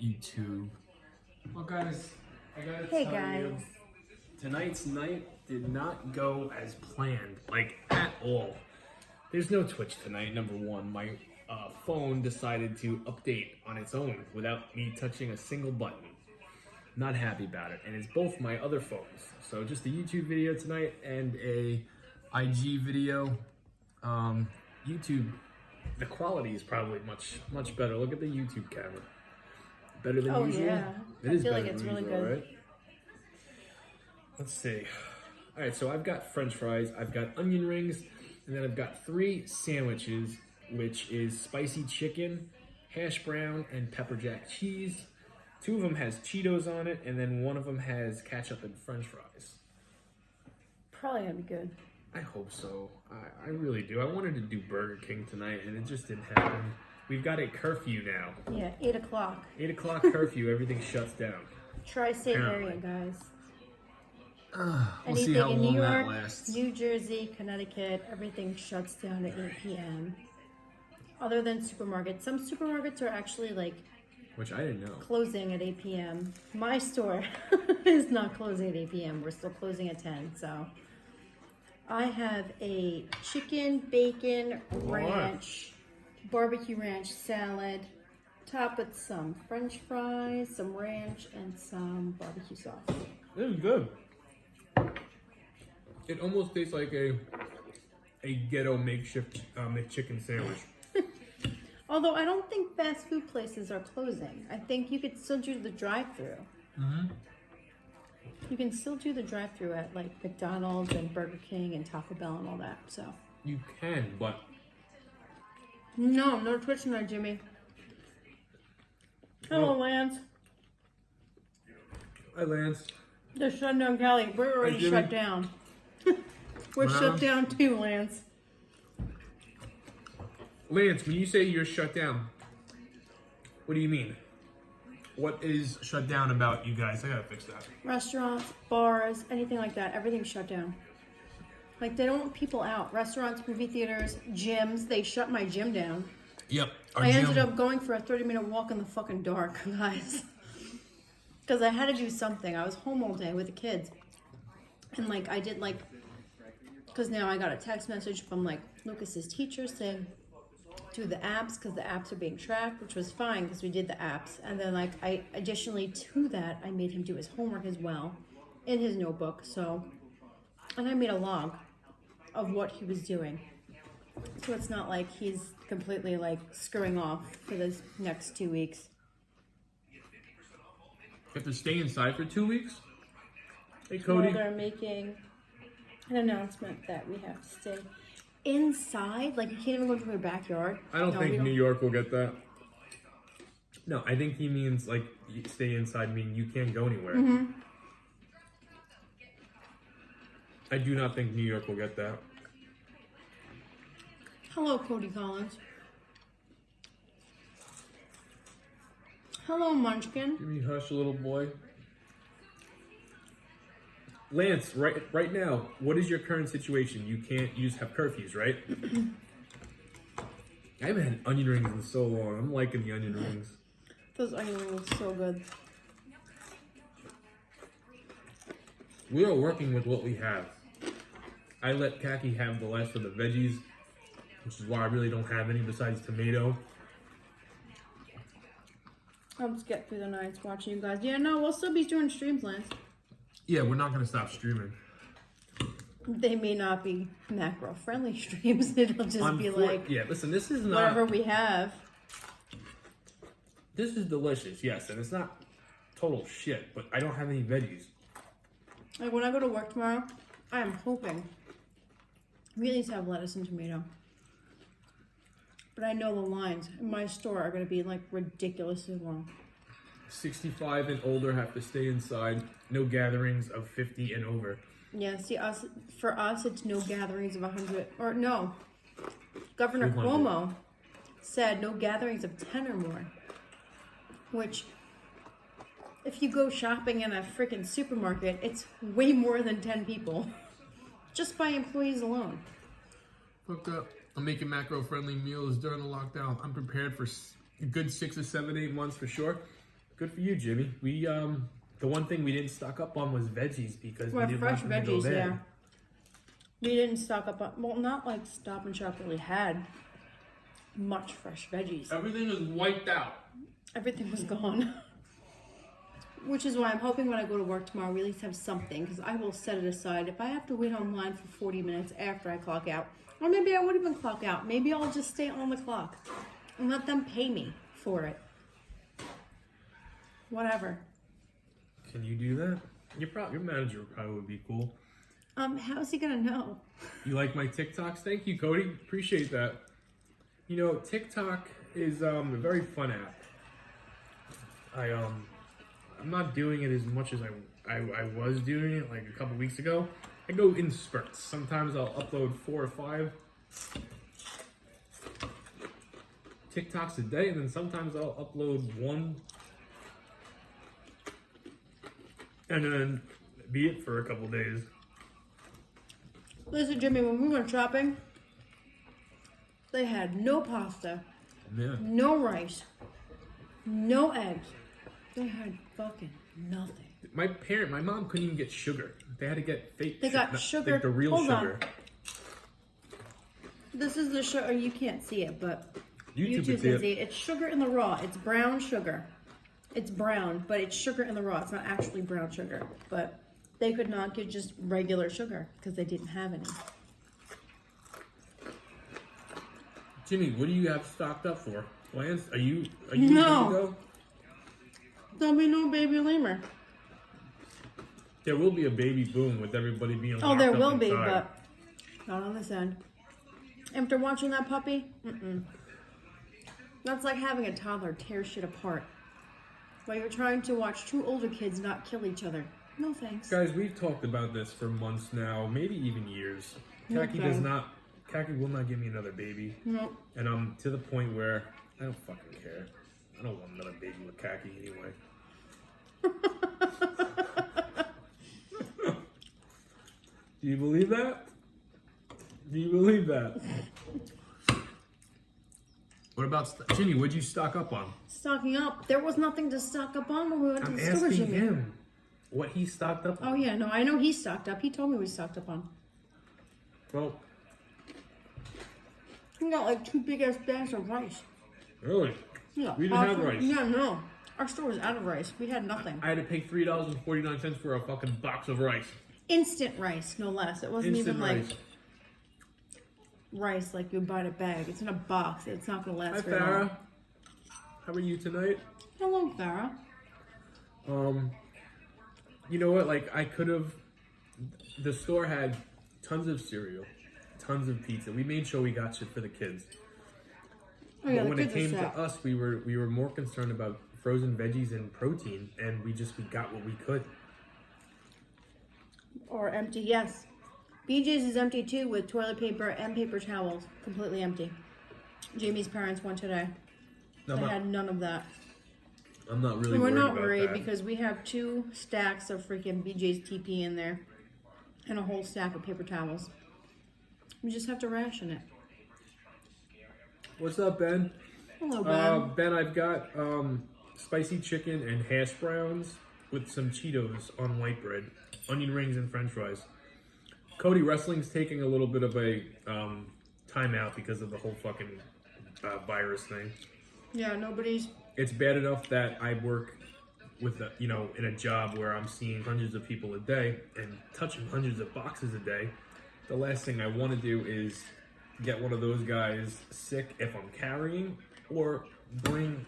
YouTube. Well, guys, I gotta Hey tell you, guys. tonight's night did not go as planned, like at all. There's no Twitch tonight. Number one, my phone decided to update on its own without me touching a single button. Not happy about it, and it's both my other phones. So just a YouTube video tonight and a IG video. YouTube, the quality is probably much better. Look at the YouTube camera. Better than Oh usual. yeah, It I is feel better like it's than really usual, good. right? Let's see. All right, so I've got French fries, I've got onion rings, and then I've got 3 sandwiches, which is spicy chicken, hash brown, and pepper jack cheese. 2 of them has Cheetos on it, and then 1 of them has ketchup and French fries. Probably gonna be good. I hope so. I really do. I wanted to do Burger King tonight, and it just didn't happen. We've got a curfew now. Yeah, 8 o'clock. 8 o'clock curfew, everything shuts down. Tri-state Apparently. area, guys. We'll see how Anything in long New that York, lasts. New Jersey, Connecticut, everything shuts down at 8 p.m. Other than supermarkets. Some supermarkets are actually like Which I didn't know. closing at 8 p.m. My store is not closing at 8 p.m. We're still closing at 10, so. I have a chicken, bacon, ranch, barbecue ranch salad, topped with some French fries, some ranch, and some barbecue sauce. This is good. It almost tastes like a ghetto makeshift McChicken sandwich. Although I don't think fast food places are closing. I think you could still do the drive-through. Mm-hmm. You can still do the drive-through at like McDonald's and Burger King and Taco Bell and all that. So You can, but no Twitch tonight, Jimmy. Hello, Well- Lance. hi, Lance. They're shutting down Cali. We're already Jimmy. shut down. We're Wow. shut down too, Lance. Lance, when you say you're shut down, what do you mean? What is shut down about you guys? I gotta fix that. Restaurants, bars, anything like that, everything's shut down. Like, they don't want people out. Restaurants, movie theaters, gyms, they shut my gym down. Yep. I ended up going for a 30-minute walk in the fucking dark, guys. Because I had to do something. I was home all day with the kids. And, like, I did, like... Because now I got a text message from, like, Lucas's teacher saying... do the apps because the apps are being tracked, which was fine because we did the apps. And then like I additionally to that, I made him do his homework as well in his notebook. So, and I made a log of what he was doing. So it's not like he's completely like screwing off for this next 2 weeks. You have to stay inside for 2 weeks? Hey, Well, Cody. they're making an announcement that we have to stay inside. Like you can't even go to your backyard. I don't No, think we New York will get that. No, I think he means like you stay inside, meaning you can't go anywhere. Mm-hmm. I do not think New York will get that. Hello, Cody Collins. Hello, Munchkin. Give me hush, little boy. Lance, right now, what is your current situation? You can't have curfews, right? I haven't had onion rings in so long. I'm liking the onion rings. Those onion rings are so good. We are working with what we have. I let Kaki have the last of the veggies, which is why I really don't have any besides tomato. I'll just get through the nights watching you guys. Yeah, no, we'll still be doing streams, Lance. Yeah, we're not going to stop streaming. They may not be macro-friendly streams. It'll just be like yeah, listen, this is not... whatever we have. This is delicious, yes, and it's not total shit, but I don't have any veggies. Like when I go to work tomorrow, I am hoping we at least have lettuce and tomato. But I know the lines in my store are going to be like ridiculously long. 65 and older have to stay inside. No gatherings of 50 and over. Yeah, see, for us, it's no gatherings of 100, or no. Governor 200. Cuomo said no gatherings of 10 or more. Which, if you go shopping in a freaking supermarket, it's way more than 10 people. Just by employees alone. Fuck up. I'm making macro-friendly meals during the lockdown. I'm prepared for a good 6 or 7, 8 months for sure. Good for you, Jimmy. We the one thing we didn't stock up on was veggies because we didn't fresh want them to go veggies, bad. yeah. We didn't stock up on, well, not like Stop and Shop really had much fresh veggies. Everything is wiped out. Everything was gone. Which is why I'm hoping when I go to work tomorrow, we at least have something, because I will set it aside. If I have to wait online for 40 minutes after I clock out, or maybe I won't even clock out, maybe I'll just stay on the clock and let them pay me for it. Whatever. Can you do that? Your manager probably would be cool. How's he gonna know? You like my TikToks? Thank you, Cody. Appreciate that. You know, TikTok is a very fun app. I'm not doing it as much as I was doing it like a couple weeks ago. I go in spurts. Sometimes I'll upload 4 or 5 TikToks a day, and then sometimes I'll upload 1 and then be it for a couple days. Listen, Jimmy, when we went shopping, they had no pasta, Yeah. no rice, no eggs. They had fucking nothing. My mom couldn't even get sugar. They had to get fake. They got sugar. like the real Hold on. sugar. This is the sugar. You can't see it, but YouTube can can see see it. It's sugar in the raw. It's brown sugar. It's brown, but it's sugar in the raw. It's not actually brown sugar. But they could not get just regular sugar because they didn't have any. Jimmy, what do you have stocked up for? Lance, are you No. ready to go? There'll be no baby lemur. There will be a baby boom with everybody being Oh, locked there up will be, inside. but not on this end. After watching that puppy, that's like having a toddler tear shit apart while you're trying to watch 2 older kids not kill each other. No thanks. Guys, we've talked about this for months now, maybe even years. Kaki will not give me another baby. No. And I'm to the point where I don't fucking care. I don't want another baby with Kaki anyway. Do you believe that? Do you believe that? What about Jimmy? What'd you stock up on? Stocking up. There was nothing to stock up on when we went to I'm the store, asking Jimmy. him what he stocked up on. Oh yeah, no, I know he stocked up. He told me what he stocked up on. Well, He got like 2 big ass bags of rice. really? Yeah, We didn't have rice. Yeah, no. Our store was out of rice. We had nothing. I had to pay $3.49 for a fucking box of rice. Instant rice, no less. It wasn't Instant even rice. like rice like you buy in a bag. It's in a box. It's not gonna Hi, last very long. Farah. How are you tonight? Hello, Farah. You know what? Like, I could have. The store had tons of cereal, tons of pizza. We made sure we got shit for the kids. Oh yeah, But when the it kids came are to set. us, we were more concerned about frozen veggies and protein, and we got what we could. Or empty, yes. BJ's is empty too with toilet paper and paper towels. Completely empty. Jamie's parents went today. No, They had none of that. I'm not really And we're worried not about worried that. because we have 2 stacks of freaking BJ's TP in there. And a whole stack of paper towels. We just have to ration it. What's up, Ben? Hello, Ben. Ben, I've got spicy chicken and hash browns with some Cheetos on white bread, onion rings, and French fries. Cody, wrestling's taking a little bit of a timeout because of the whole fucking virus thing. Yeah, nobody's... It's bad enough that I work with in a job where I'm seeing hundreds of people a day and touching hundreds of boxes a day. The last thing I want to do is get one of those guys sick if I'm carrying, or bring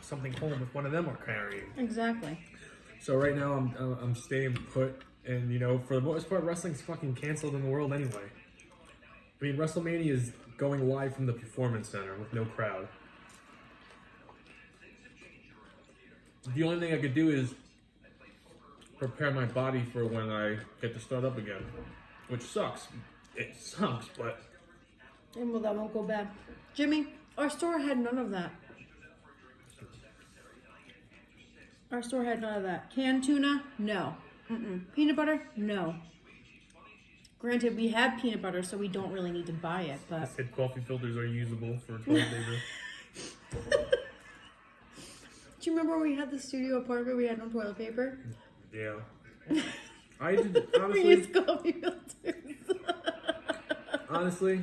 something home if one of them are carrying. Exactly. So right now I'm staying put, and for the most part wrestling's fucking canceled in the world anyway. I mean, WrestleMania is going live from the Performance Center with no crowd. The only thing I could do is prepare my body for when I get to start up again, which sucks. It sucks, but And well, that won't go bad. Jimmy, our store had none of that. Our store had none of that. Canned tuna? No. Peanut butter? No. Granted, we have peanut butter, so we don't really need to buy it, I but... said coffee filters are usable for toilet paper. Do you remember when we had the studio apartment? We had no toilet paper. Yeah. I did, We honestly, used coffee filters. honestly,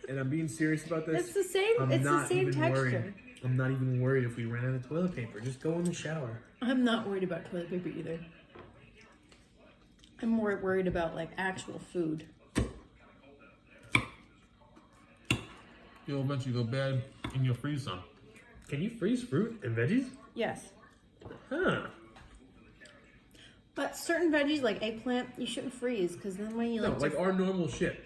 and I'm being serious about this. It's the same. I'm It's the not same even texture. worried. I'm not even worried if we ran out of toilet paper. Just go in the shower. I'm not worried about toilet paper either. I'm more worried about like actual food. You'll eventually go bad and you'll freeze some. Can you freeze fruit and veggies? Yes. Huh. But certain veggies like eggplant, you shouldn't freeze because then when you No, like, like our normal shit.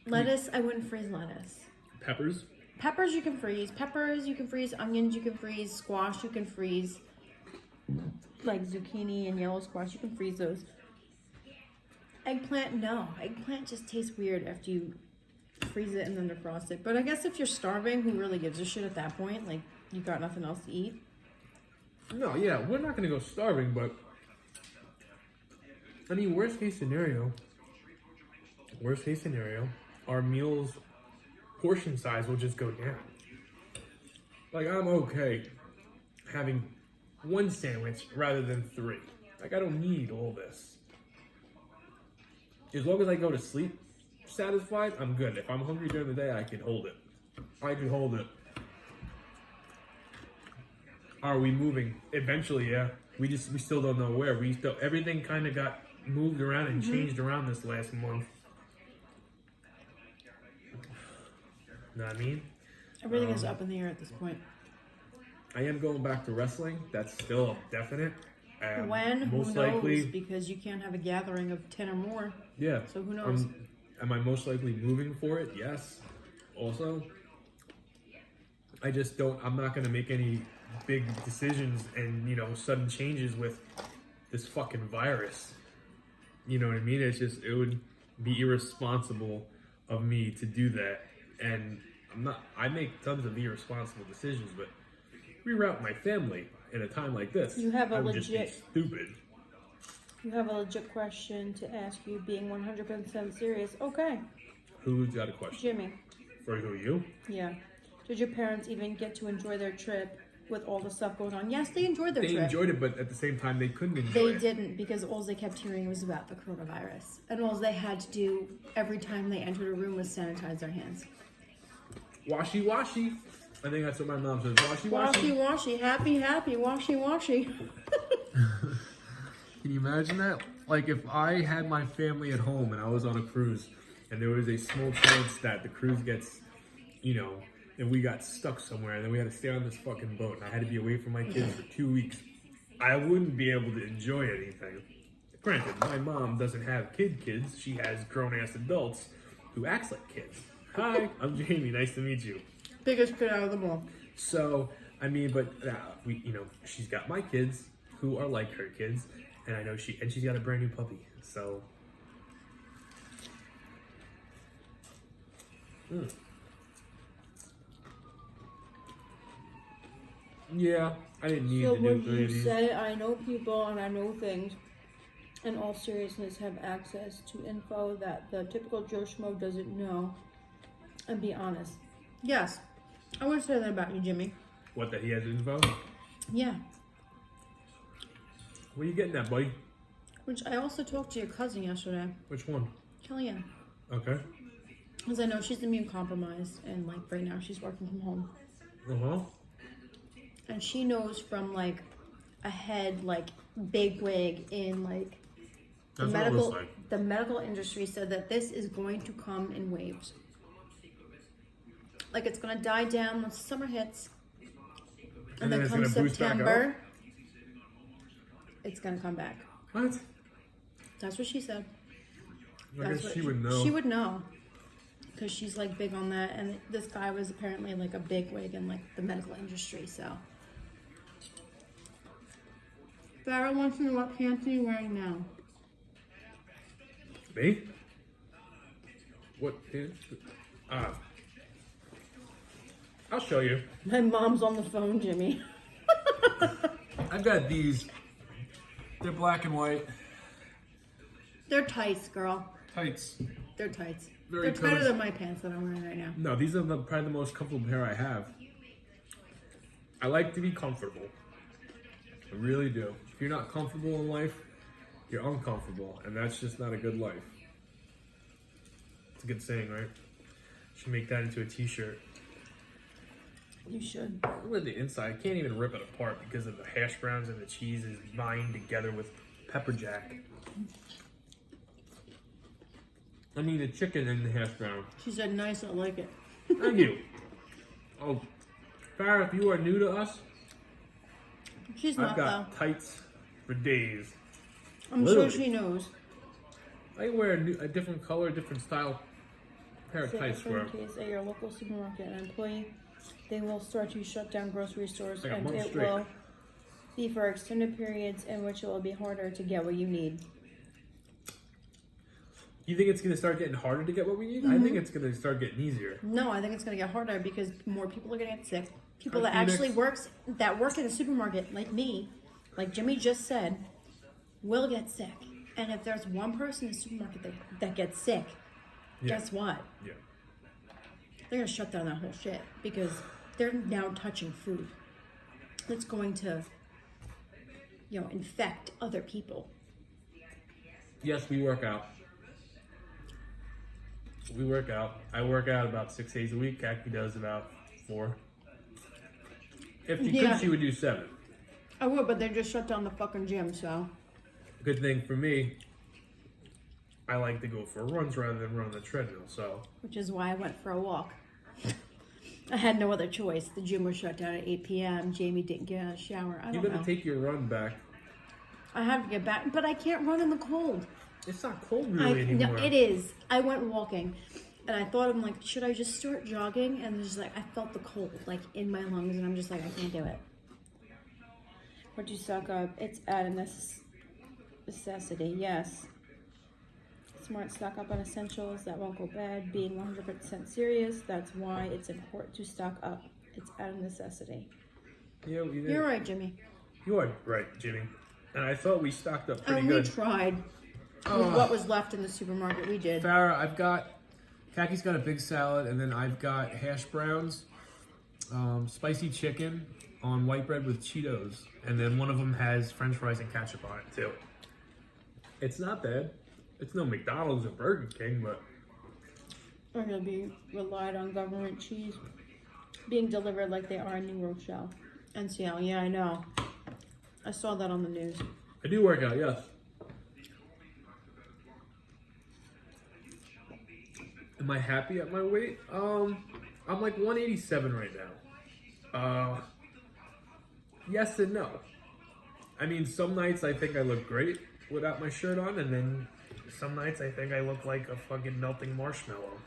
lettuce, I wouldn't freeze lettuce. Peppers? Peppers you can freeze. Peppers you can freeze. Onions you can freeze. Squash you can freeze. Like zucchini and yellow squash, you can freeze those. Eggplant, no. Eggplant just tastes weird after you freeze it and then defrost it. But I guess if you're starving, who really gives a shit at that point? Like, you got nothing else to eat. No, yeah, we're not gonna go starving, but I mean, worst case scenario, our meals portion size will just go down. Like, I'm okay having one sandwich rather than 3. Like, I don't need all this. As long as I go to sleep satisfied, I'm good. If I'm hungry during the day, I can hold it. Are we moving? Eventually, yeah. We still don't know where. Everything kind of got moved around and changed around this last month. Know what I mean? Everything is up in the air at this point. I am going back to wrestling. That's still definite. When? Most Who knows? likely, Because you can't have a gathering of 10 or more. yeah. So who knows? Am I most likely moving for it? Yes. Also, I just don't. I'm not going to make any big decisions and sudden changes with this fucking virus. You know what I mean? It's just it would be irresponsible of me to do that. And I make tons of irresponsible decisions, but reroute my family in a time like this. You have a I would legit- just be stupid. You have a legit question to ask you, being 100% serious. Okay, Who's got a question? Jimmy. For who, you? Yeah. Did your parents even get to enjoy their trip with all the stuff going on? Yes, they enjoyed their They trip. enjoyed it, but at the same time, they couldn't enjoy They it. didn't, because all they kept hearing was about the coronavirus. And all they had to do every time they entered a room was sanitize their hands. Washy, washy. I think that's what my mom says. Washy, Washy, washy, happy, happy, washy, washy. Can you imagine that? Like if I had my family at home and I was on a cruise and there was a small chance that the cruise gets, and we got stuck somewhere and then we had to stay on this fucking boat and I had to be away from my kids for 2 weeks, I wouldn't be able to enjoy anything. Granted, my mom doesn't have kids. She has grown-ass adults who acts like kids. Hi, I'm Jamie. Nice to meet you. Biggest kid out of them all. So, I mean, but she's got my kids who are like her kids, and I know she's got a brand new puppy. So, yeah, I didn't need So to do when 3 you of these. say I know people and I know things, in all seriousness, have access to info that the typical Joe Schmo doesn't know, and be honest. Yes, I would say that about you, Jimmy. What, that he has info? Yeah. Where you getting that, buddy? Which I also talked to your cousin yesterday, Which one? Kellyanne. Okay. Because I know she's immune compromised, and like right now she's working from home. Uh-huh. And she knows from like a head, like bigwig in like the That's what it medical looks like. the medical industry said that this is going to come in waves. Like it's gonna die down once summer hits. And then it's come gonna boost back September, it's gonna come back. What? That's what she said. I That's guess what she would know. She would know. Because she's like big on that, and this guy was apparently like a bigwig in like the medical industry, so. Farrah wants to know what pants are you wearing now? Me? What? I'll show you. My mom's on the phone, Jimmy. I've got these. They're black and white. They're tights, girl. Tights. They're tights. Very They're tighter cozy. than my pants that I'm wearing right now. No, these are probably the most comfortable pair I have. I like to be comfortable. I really do. If you're not comfortable in life, you're uncomfortable, and that's just not a good life. It's a good saying, right? Should make that into a t-shirt. You should. Look at the inside. I can't even rip it apart because of the hash browns and the cheese is bind together with pepper jack. I mean the chicken and the hash brown. She said nice, I like it. Thank you. Oh, Farrah, if you are new to us, She's I've not got though. tights for days. I'm literally. sure she knows. I wear a different color, different style pair of Say tights for in case at your local supermarket, an employee, they will start to shut down grocery stores, Like a and month it straight. will be for extended periods in which it will be harder to get what you need. You think it's going to start getting harder to get what we need? I think it's going to start getting easier. No, I think it's going to get harder because more people are going to get sick. People Hi, that actually Phoenix. work in a supermarket, like me, like Jimmy just said, will get sick. And if there's one person in the supermarket that gets sick, Yeah. guess what? Yeah. They're going to shut down that whole shit because they're now touching food. It's going to, infect other people. Yes, we work out. We work out. I work out about 6 days a week. Khaki does about 4. If she Yeah. could, she would do 7. I would, but they just shut down the fucking gym, so. Good thing for me, I like to go for runs rather than run on the treadmill. So Which is why I went for a walk. I had no other choice. The gym was shut down at 8 p.m. Jamie didn't get out of the shower. I you don't better know. take your run back. I have to get back, but I can't run in the cold. It's not cold really anymore. No, it is. I went walking, and I thought, I'm like, should I just start jogging? And just like, I felt the cold, like, in my lungs, and I'm just like, I can't do it. What do you suck up? It's at a necessity, yes. Smart stock up on essentials that won't go bad. Being 100% serious, that's why it's important to stock up. It's at a necessity. Yeah, we did. You're right, Jimmy. You are right, Jimmy. And I thought we stocked up pretty And good. we tried with what was left in the supermarket. We did. Farrah, I've got, Kaki's got a big salad, and then I've got hash browns, spicy chicken on white bread with Cheetos, and then one of them has French fries and ketchup on it too. It's not bad. It's no McDonald's or Burger King, but We're going to be relied on government cheese being delivered like they are in New Rochelle and Seattle. Yeah, I know. I saw that on the news. I do work out, yes. Am I happy at my weight? I'm like 187 right now. Yes and no. I mean, some nights I think I look great without my shirt on, and then some nights I think I look like a fucking melting marshmallow.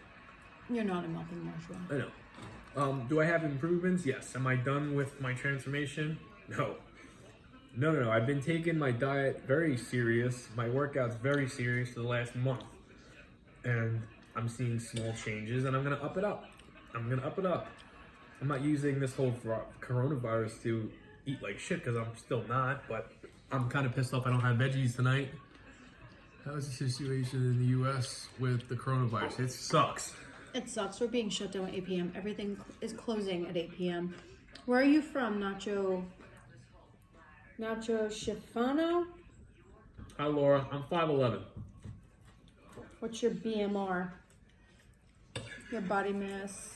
You're not a melting marshmallow. I know. Do I have improvements? Yes. Am I done with my transformation? No. No. I've been taking my diet very serious, my workouts very serious for the last month. And I'm seeing small changes, and I'm going to up it up. I'm not using this whole coronavirus to eat like shit, because I'm still not, but I'm kind of pissed off I don't have veggies tonight. How's the situation in the U.S. with the coronavirus? It sucks. It sucks. We're being shut down at 8 p.m. Everything is closing at 8 p.m. Where are you from, Nacho Schifano? Hi, Laura. I'm 5'11". What's your BMR? Your body mass?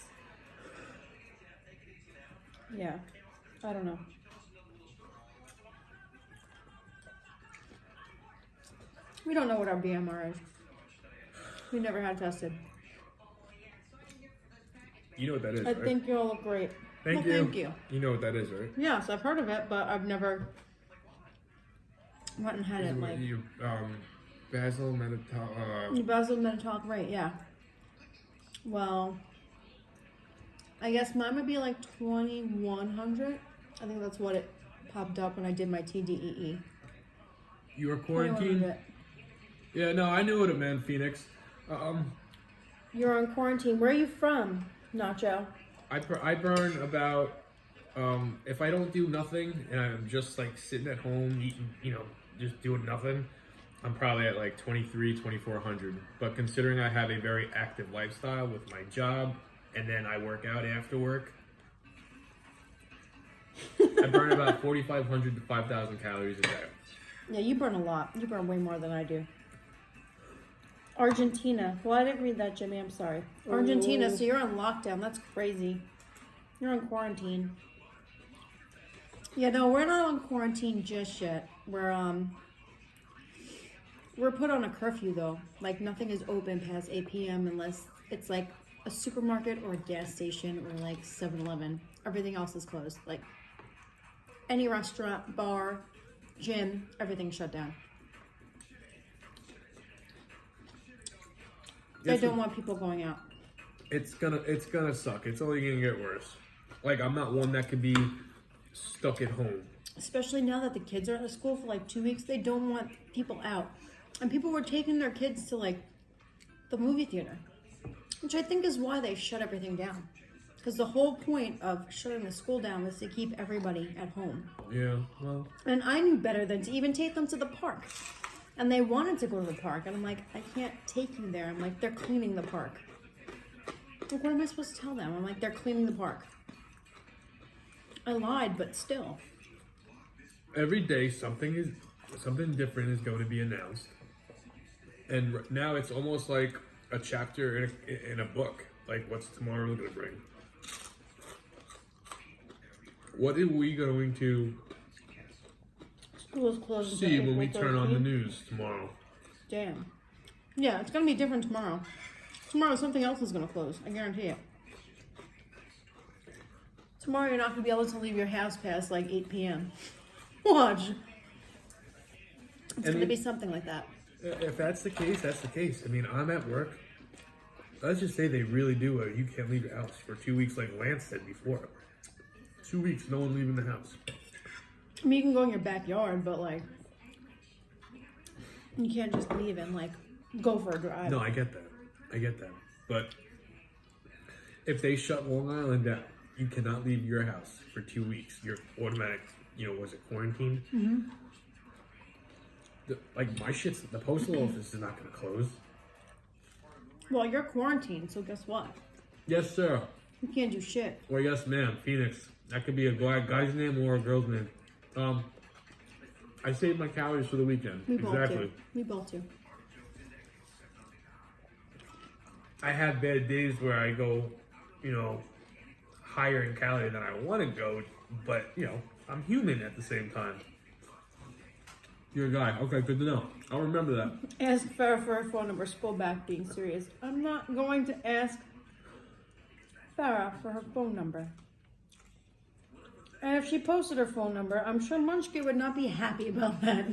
Yeah, I don't know. We don't know what our BMR is. We never had tested. You know what that is, I right? think you all look great. Thank Well, you. Thank you. You know what that is, right? Yes, I've heard of it, but I've never went and had it like You, basil, basil minotalk, right? Yeah. Well, I guess mine would be like 2100. I think that's what it popped up when I did my TDEE. you were quarantined? 2100. Yeah, no, I knew what it meant, Phoenix. You're on quarantine. Where are you from, Nacho? I burn about, if I don't do nothing and I'm just like sitting at home eating, just doing nothing, I'm probably at like 2,400. But considering I have a very active lifestyle with my job and then I work out after work, I burn about 4,500 to 5,000 calories a day. Yeah, you burn a lot. You burn way more than I do. Argentina. Well, I didn't read that, Jimmy. I'm sorry. Argentina, so you're on lockdown. That's crazy. You're on quarantine. Yeah, no, we're not on quarantine just yet. We're put on a curfew, though. Like, nothing is open past 8 p.m. unless it's, like, a supermarket or a gas station or, like, 7-Eleven. Everything else is closed. Like, any restaurant, bar, gym, everything's shut down. They don't want people going out. It's gonna suck. It's only gonna get worse. Like, I'm not one that could be stuck at home. Especially now that the kids are out of school for like 2 weeks, they don't want people out. And people were taking their kids to like the movie theater, which I think is why they shut everything down. Because the whole point of shutting the school down was to keep everybody at home. Yeah, well. And I knew better than to even take them to the park. And they wanted to go to the park. And I'm like, I can't take you there. I'm like, they're cleaning the park. Like, what am I supposed to tell them? I'm like, they're cleaning the park. I lied, but still. Every day, something different is going to be announced. And now it's almost like a chapter in a book. Like, what's tomorrow going to bring? What are we going to see when we turn on the news tomorrow? Damn. Yeah, it's going to be different tomorrow. Tomorrow, something else is going to close. I guarantee it. Tomorrow, you're not going to be able to leave your house past like 8 p.m. Watch. It's going to be something like that. If that's the case, that's the case. I mean, I'm at work. Let's just say they really do. You can't leave your house for 2 weeks, like Lance said before. 2 weeks, no one leaving the house. I mean, you can go in your backyard, but like, you can't just leave and like go for a drive. No, I get that. But if they shut Long Island down, you cannot leave your house for 2 weeks. You're automatic, was it quarantine? Mm-hmm. Like my shit's, the postal office is not going to close. Well, you're quarantined, so guess what? Yes, sir. You can't do shit. Or yes, ma'am. Phoenix. That could be a guy's name or a girl's name. I saved my calories for the weekend. We both do. We both do. I have bad days where I go, higher in calorie than I want to go, but, I'm human at the same time. You're a guy. Okay, good to know. I'll remember that. Ask Farrah for her phone number. Scroll back, being serious. I'm not going to ask Farrah for her phone number. And if she posted her phone number, I'm sure Munchkin would not be happy about that.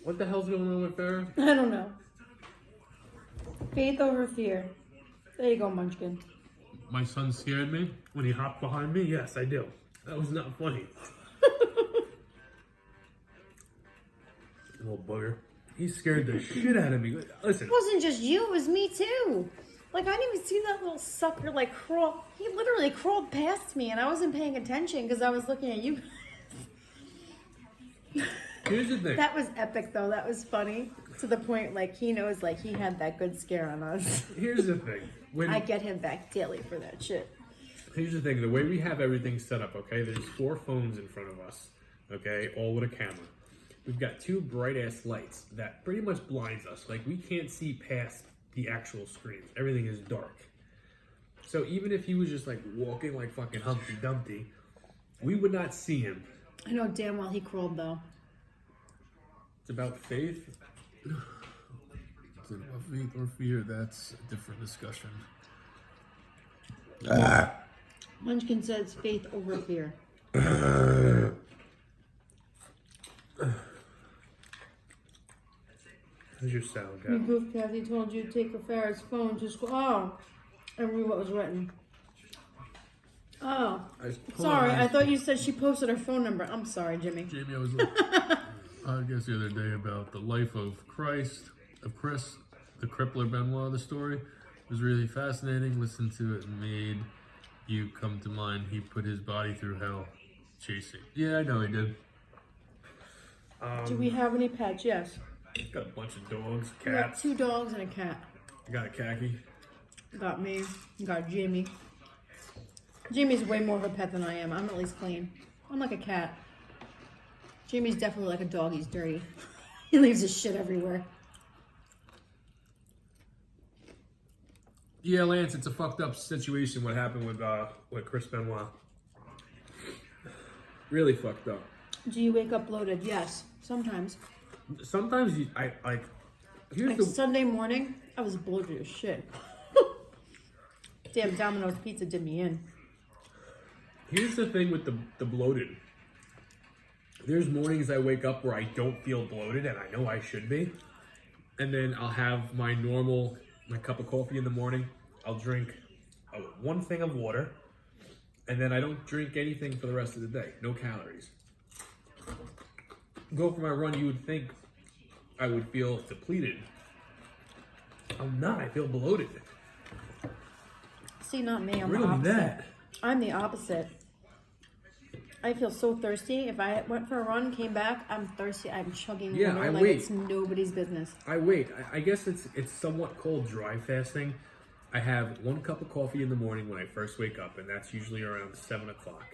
What the hell's going on with Farrah? I don't know. Faith over fear. There you go, Munchkin. My son scared me when he hopped behind me? Yes, I do. That was not funny. Little bugger. He scared the shit out of me. Listen. It wasn't just you, it was me too. Like, I didn't even see that little sucker, like, crawl. He literally crawled past me, and I wasn't paying attention because I was looking at you. Here's the thing. That was epic, though. That was funny. To the point, like, he knows, like, he had that good scare on us. Here's the thing. I get him back daily for that shit. Here's the thing. The way we have everything set up, okay? There's 4 phones in front of us, okay? All with a camera. We've got 2 bright-ass lights that pretty much blinds us. Like, we can't see past the actual screens. Everything is dark. So even if he was just, like, walking like fucking Humpty Dumpty, we would not see him. I know damn well he crawled, though. It's about faith. Is it about faith or fear? That's a different discussion. Munchkin says faith over fear. How's your salad, You guy? goof, Kathy told you to take Farrah's phone to school. Oh, and read what was written. Oh, sorry. I thought you said she posted her phone number. I'm sorry, Jimmy. Jamie, I was I guess the other day about the life of Chris, the crippler Benoit, the story. It was really fascinating. Listened to it and made you come to mind. He put his body through hell chasing. Yeah, I know he did. Do we have any pets? Yes. Got a bunch of dogs, We got cats. 2 dogs and a cat. I got a khaki. Got me. Got Jimmy. Jimmy's way more of a pet than I am. I'm at least clean. I'm like a cat. Jamie's definitely like a dog. He's dirty. He leaves his shit everywhere. Yeah, Lance, it's a fucked up situation what happened with Chris Benoit. Really fucked up. Do you wake up bloated? Yes, sometimes. Sometimes here's Like the Sunday morning, I was bloated as shit. Damn, Domino's Pizza did me in. Here's the thing with the bloated. There's mornings I wake up where I don't feel bloated and I know I should be. And then I'll have my cup of coffee in the morning. I'll drink one thing of water. And then I don't drink anything for the rest of the day. No calories. Go for my run, you would think I would feel depleted. I'm not. I feel bloated. See, not me. I'm Really the opposite. that. I'm the opposite. I feel so thirsty. If I went for a run, came back, I'm thirsty. I'm chugging Yeah, water I like wait. it's nobody's business. I wait. I guess it's somewhat called dry fasting. I have 1 cup of coffee in the morning when I first wake up, and that's usually around 7 o'clock.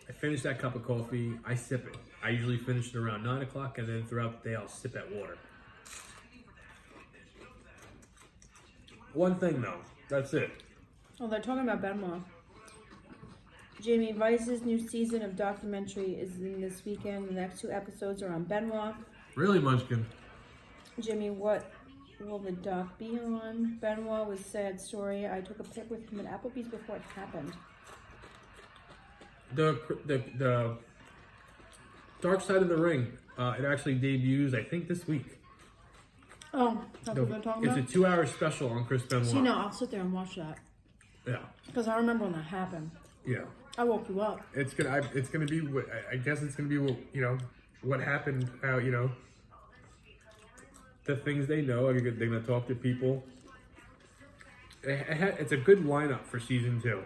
I finish that cup of coffee, I sip it. I usually finish it around 9 o'clock, and then throughout the day I'll sip that water. One thing though, that's it. Oh, they're talking about Benoit. Jamie, Vice's new season of documentary is in this weekend. The next 2 episodes are on Benoit. Really, Munchkin? Jimmy, what will the doc be on? Benoit was sad story. I took a pic with him at Applebee's before it happened. The Dark Side of the Ring, it actually debuts, I think, this week. Oh, that's what they're talking It's about? a 2-hour special on Chris Benoit. See, no, I'll sit there and watch that. Yeah, Because I remember when that happened. yeah. I woke you up. It's gonna be. I guess it's gonna be. What happened. How the things they know. They're gonna talk to people. It's a good lineup for season 2.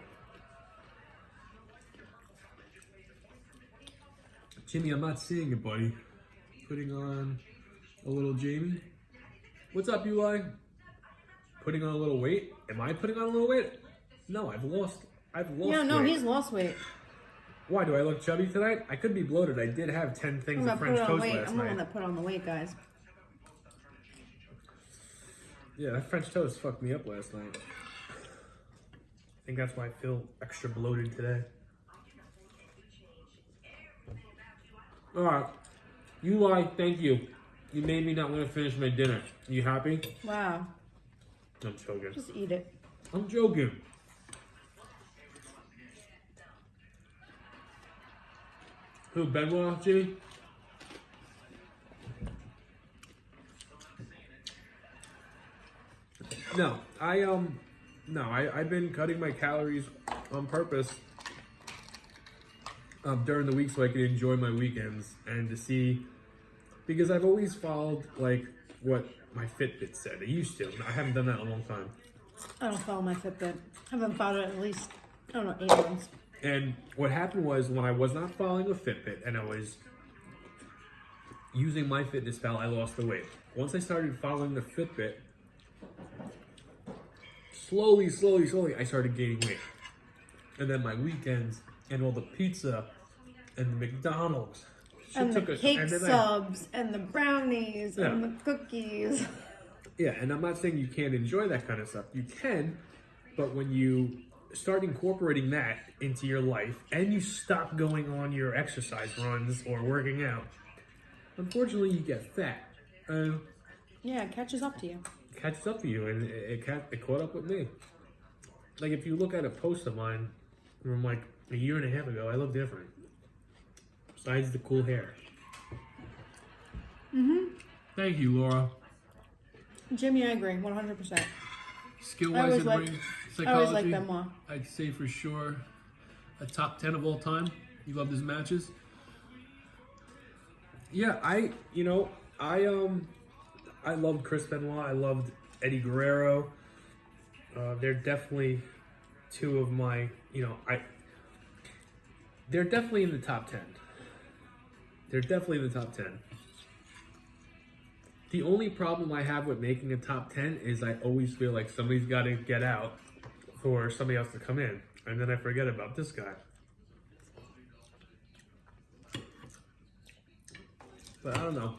Jimmy, I'm not seeing it, buddy. Putting on a little Jamie. What's up, Eli? Putting on a little weight? Am I putting on a little weight? No, I've lost. Yeah, no, weight. he's lost weight. Why, do I look chubby tonight? I could be bloated. I did have 10 things I'm of gonna French put on toast weight. last I'm the one night. that put on the weight, guys. Yeah, that French toast fucked me up last night. I think that's why I feel extra bloated today. Alright. You lie, thank you. You made me not want to finish my dinner. You happy? Wow. I'm joking. Just eat it. I'm joking. Who, Benoit, Jimmy? No, I've been cutting my calories on purpose during the week so I can enjoy my weekends and to see, because I've always followed like what my Fitbit said. I used to. I haven't done that in a long time. I don't follow my Fitbit. I haven't followed it at least, I don't know, 8 months. And what happened was when I was not following a Fitbit and I was using MyFitnessPal, I lost the weight. Once I started following the Fitbit, slowly, I started gaining weight. And then my weekends and all the pizza and the McDonald's. And the cake and then subs, and the brownies, and Yeah. the cookies. Yeah, and I'm not saying you can't enjoy that kind of stuff. You can, but when you start incorporating that into your life and you stop going on your exercise runs or working out, unfortunately you get fat. Yeah, it catches up to you. Catches up to you, and it caught up with me. Like if you look at a post of mine from like a year and a half ago, I look different. Besides the cool hair. Thank you, Laura. Jimmy, I agree, 100%. Skill-wise I always in like- ring I always psychology, like Benoit. I'd say for sure a top 10 of all time. You loved his matches. Yeah, I loved Chris Benoit. I loved Eddie Guerrero. They're definitely 2 of my, they're definitely in the top 10. They're definitely in the top 10. The only problem I have with making a top 10 is I always feel like somebody's got to get out for somebody else to come in. And then I forget about this guy. But I don't know.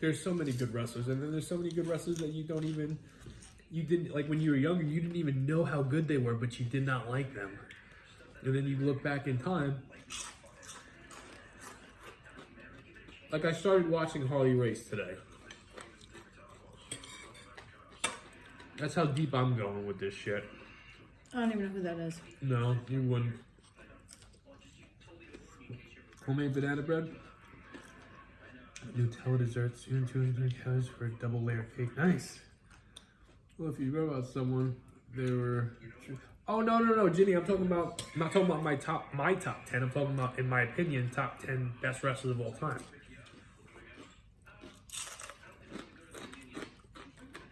There's so many good wrestlers, and then there's so many good wrestlers that you didn't, like when you were younger, you didn't even know how good they were, but you did not like them. And then you look back in time. Like I started watching Harley Race today. That's how deep I'm going with this shit. I don't even know who that is. No, you wouldn't. Homemade banana bread. Nutella desserts, 200 calories for a double layer cake. Nice. Well, if you wrote about someone, they were. Oh no, Ginny. I'm not talking about my top 10. I'm talking about, in my opinion, top 10 best wrestlers of all time.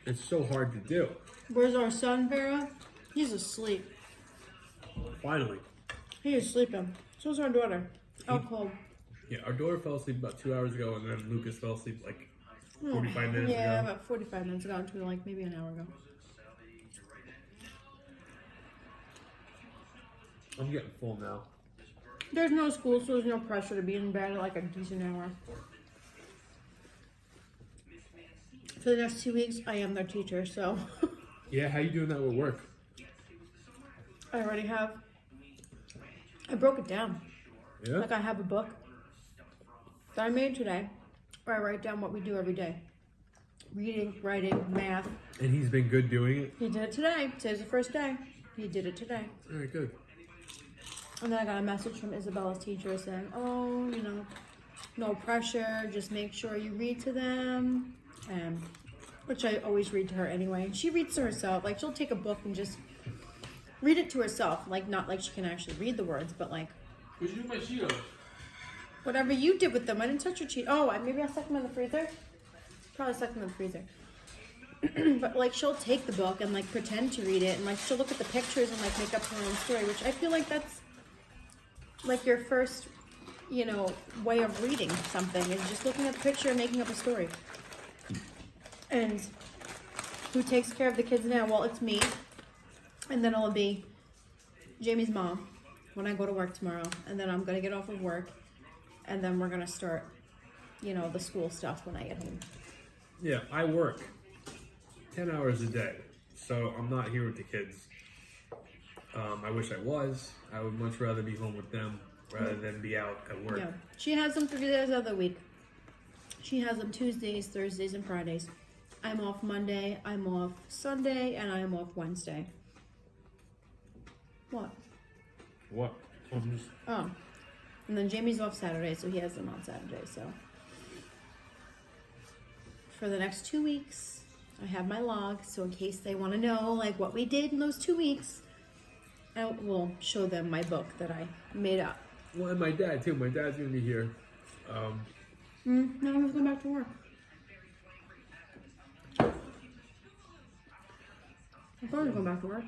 It's so hard to do. Where's our son, Vera? He's asleep. Finally. He is sleeping. So's our daughter. Out cold. Yeah, our daughter fell asleep about 2 hours ago, and then Lucas fell asleep like 45 minutes ago. Yeah, about 45 minutes ago, to like maybe an hour ago. I'm getting full now. There's no school, so there's no pressure to be in bed at like a decent hour. For the next 2 weeks, I am their teacher, so. Yeah, how you doing that with work? I already have. I broke it down. Yeah? Like I have a book that I made today where I write down what we do every day. Reading, writing, math. And he's been good doing it? He did it today. Today's the first day. He did it today. All right, good. And then I got a message from Isabella's teacher saying, oh, no pressure. Just make sure you read to them. Which I always read to her anyway. And she reads to herself. Like, she'll take a book and just read it to herself. Like, not like she can actually read the words, but like... What'd you do with my Cheetos? Whatever you did with them. I didn't touch your Cheetos. Oh, maybe I stuck them in the freezer? Probably stuck them in the freezer. But, like, she'll take the book and, like, pretend to read it. And, like, she'll look at the pictures and, like, make up her own story. Which I feel like that's, like, your first, way of reading something. Is just looking at the picture and making up a story. And who takes care of the kids now? Well, it's me. And then it'll be Jamie's mom when I go to work tomorrow. And then I'm going to get off of work. And then we're going to start, the school stuff when I get home. Yeah, I work 10 hours a day. So I'm not here with the kids. I wish I was. I would much rather be home with them rather than be out at work. Yeah. She has them 3 days of the week. She has them Tuesdays, Thursdays, and Fridays. I'm off Monday, I'm off Sunday, and I'm off Wednesday. What? What? I'm just... Oh. And then Jamie's off Saturday, so he has them on Saturday, so. For the next 2 weeks, I have my log, so in case they want to know, like, what we did in those 2 weeks, I will show them my book that I made up. Well, and my dad, too. My dad's going to be here. Now I'm going back to work. I'm probably going back to work.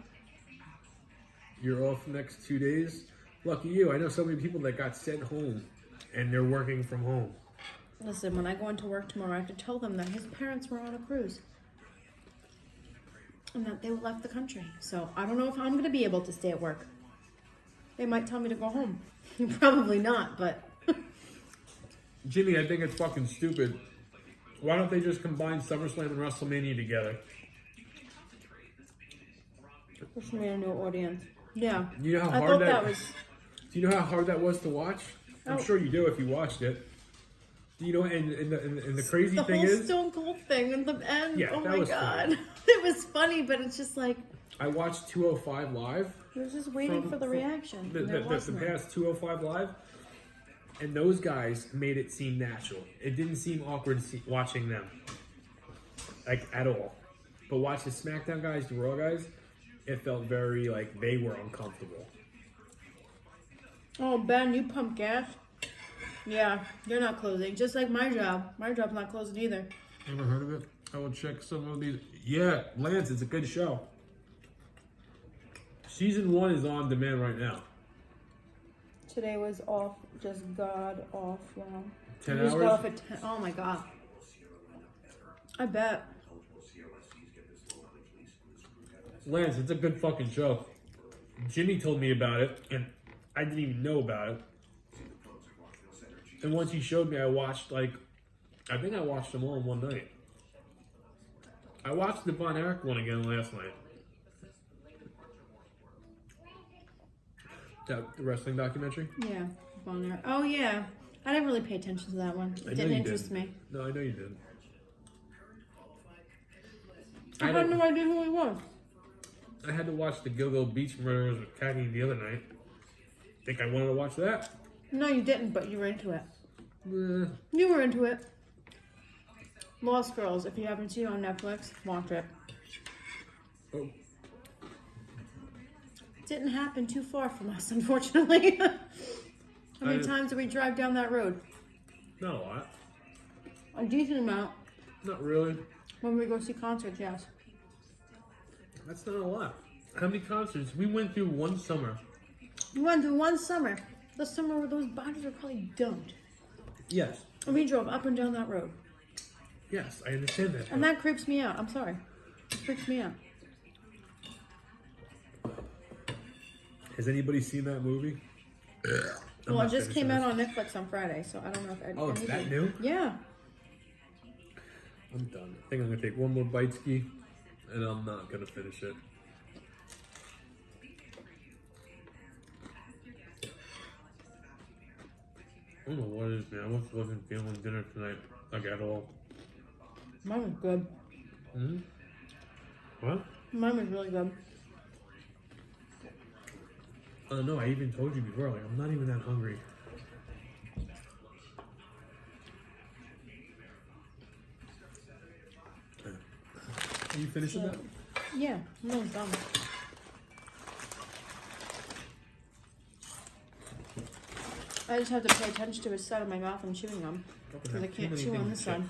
You're off the next 2 days? Lucky you. I know so many people that got sent home, and they're working from home. Listen, when I go into work tomorrow, I have to tell them that his parents were on a cruise. And that they left the country. So I don't know if I'm going to be able to stay at work. They might tell me to go home. Probably not, but... Jimmy, I think it's fucking stupid. Why don't they just combine SummerSlam and WrestleMania together? Which made a new audience. Yeah. You know how I hard thought that that was... Do you know how hard that was to watch? I'm Oh. sure you do if you watched it. Do you know? And the crazy the thing whole is, Stone Cold thing in the end. Yeah, oh that my was god. funny. It was funny, but it's just like... I watched 205 Live. I was just waiting for the reaction. The and there wasn't. past 205 Live. And those guys made it seem natural. It didn't seem awkward watching them. Like, at all. But watch the SmackDown guys, the Raw guys, it felt very like they were uncomfortable. Oh, Ben, you pump gas? Yeah, you're not closing. Just like my job. My job's not closing either. Ever heard of it? I will check some of these. Yeah, Lance, it's a good show. Season 1 is on demand right now. Today was off, just god off. Wow. 10 You just hours? got off at 10. Oh my god. I bet. Lance, it's a good fucking show. Jimmy told me about it, and I didn't even know about it. And once he showed me, I watched like I think I watched them all in one night. I watched the Von Erich one again last night. That the wrestling documentary? Yeah, Bonner. Oh yeah, I didn't really pay attention to that one. It didn't interest me. No, I know you didn't. I had no idea who he was. I had to watch the Go-Go Beach Murders with Cagney the other night. Think I wanted to watch that? No, you didn't, but you were into it. Nah. You were into it. Lost Girls, if you haven't seen it on Netflix, watch it. Oh. Didn't happen too far from us, unfortunately. How many times did we drive down that road? Not a lot. A decent amount. Not really. When we go see concerts, yes. That's not a lot. How many concerts? We went through one summer. We went through one summer. The summer where those bodies were probably dumped. Yes. And we drove up and down that road. Yes, I understand that. And that creeps me out. I'm sorry. It freaks me out. Has anybody seen that movie? Well, it just came out on Netflix on Friday, so I don't know if Oh, it's that new? Yeah. I'm done. I think I'm gonna take one more bite ski, and I'm not gonna finish it. I don't know what it is, man. I just wasn't feeling dinner tonight, like at all. Mine was good. Hmm? What? Mine was really good. No, I even told you before, like, I'm not even that hungry. Are you finishing that? Yeah, I'm almost done. I just have to pay attention to which side of my mouth I'm chewing on. Because I can't chew on this side.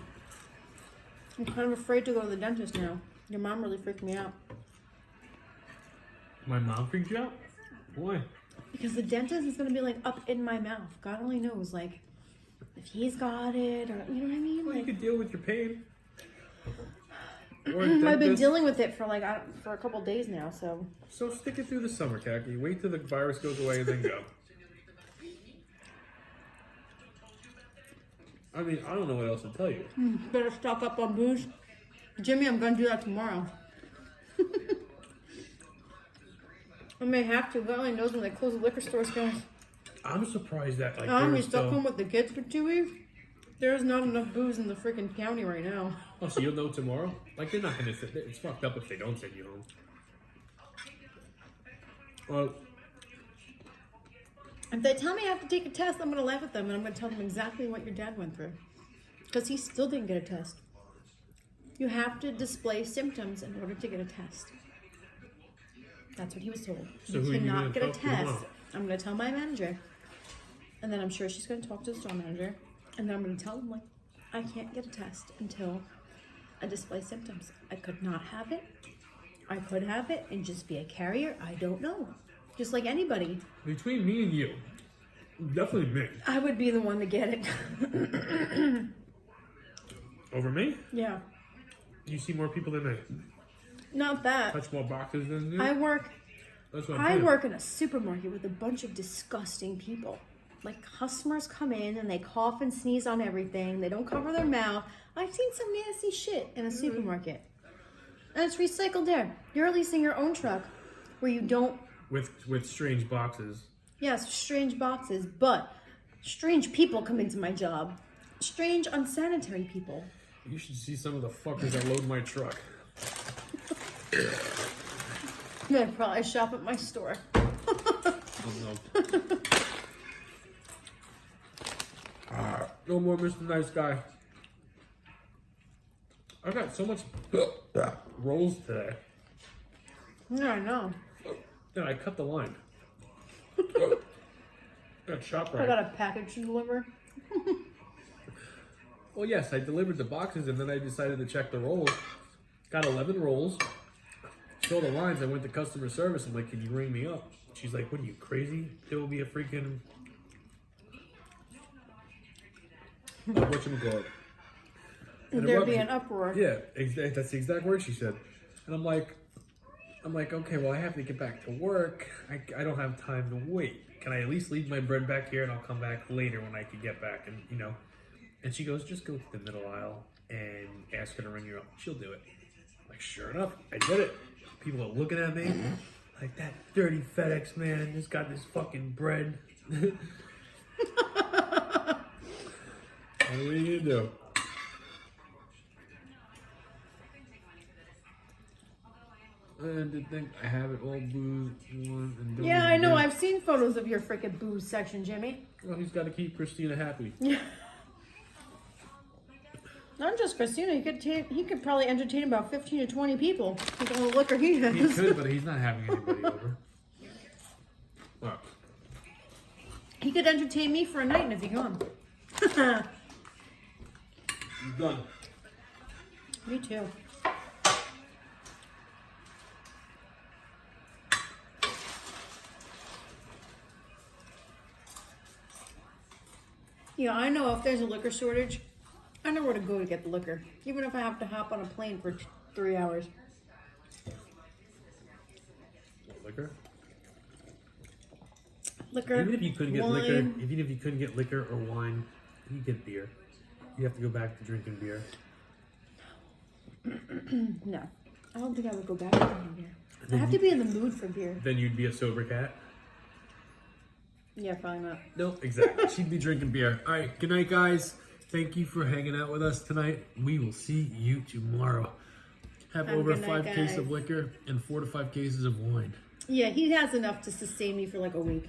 I'm kind of afraid to go to the dentist now. Your mom really freaked me out. My mom freaked you out? Why? Because the dentist is going to be like up in my mouth. God only knows, like, if he's got it or, you know what I mean? Well, you Like, could deal with your pain. Or a I've been dentist. dealing with it for like, for a couple days now, so. So stick it through the summer, Khaki. Wait till the virus goes away and then go. I mean, I don't know what else to tell you. Better stock up on booze. Jimmy, I'm going to do that tomorrow. I may have to. God only knows when they close the liquor stores, guys. I'm surprised that like I'm there's stuck still... home with the kids for 2 weeks. There's not enough booze in the freaking county right now. Oh, so you'll know tomorrow? Like they're not gonna sit there. It's fucked up if they don't send you home. Well, If they tell me I have to take a test, I'm going to laugh at them and I'm going to tell them exactly what your dad went through. Because he still didn't get a test. You have to display symptoms in order to get a test. That's what he was told. So you who are you cannot gonna get a talk to test. tomorrow? I'm going to tell my manager. And then I'm sure she's going to talk to the store manager. And then I'm going to tell them, like, I can't get a test until I display symptoms. I could not have it. I could have it and just be a carrier. I don't know. Just like anybody. between me and you, definitely me. I would be the one to get it. Over me? Yeah. You see more people than me. Not that. Touch more boxes than you. I work That's what I'm I saying. work in a supermarket with a bunch of disgusting people. Like, customers come in and they cough and sneeze on everything. They don't cover their mouth. I've seen some nasty shit in a supermarket. And it's recycled air. You're leasing your own truck where you don't... With strange boxes. Yes, strange boxes, but strange people come into my job. Strange, unsanitary people. You should see some of the fuckers that load my truck. They probably shop at my store. No more Mr. Nice Guy. I got so much rolls today. Yeah, I know. Yeah, I cut the line. Got shop I right. got a package to deliver. Well, yes, I delivered the boxes and then I decided to check the rolls. Got 11 rolls. Saw the lines. I went to customer service. I'm like, can you ring me up? She's like, what are you, crazy? There will be a freaking... whatchamacallit? There'd be an uproar. Yeah, that's the exact word she said. And I'm like, okay, well, I have to get back to work. I don't have time to wait. Can I at least leave my bread back here and I'll come back later when I can get back? And, you know, And she goes, just go to the middle aisle and ask her to ring you up. She'll do it. Like, sure enough, I did it. People are looking at me like, that dirty FedEx man just got this fucking bread. What are you gonna do? And to think I have it all booze one and don't Yeah, even I know. drink. I've seen photos of your freaking booze section, Jimmy. Well, he's got to keep Christina happy. Not just Christina. He could probably entertain about 15 to 20 people with all the liquor he has. He could, but he's not having anybody over. Well, He could entertain me for a night and if you come. he's done. Me too. Yeah, I know if there's a liquor shortage, I know where to go to get the liquor. Even if I have to hop on a plane for 3 hours. Liquor? Liquor, Even if you couldn't get wine. liquor, even if you couldn't get liquor or wine, you get beer. You have to go back to drinking beer. No, I don't think I would go back to drinking beer. I have to be in the mood for beer. Then you'd be a sober cat. Yeah, probably not. No, exactly. She'd be drinking beer. All right, good night, guys. Thank you for hanging out with us tonight. We will see you tomorrow. Have Have a over good 5 night, cases of guys. liquor and 4 to 5 cases of wine. Yeah, he has enough to sustain me for like a week.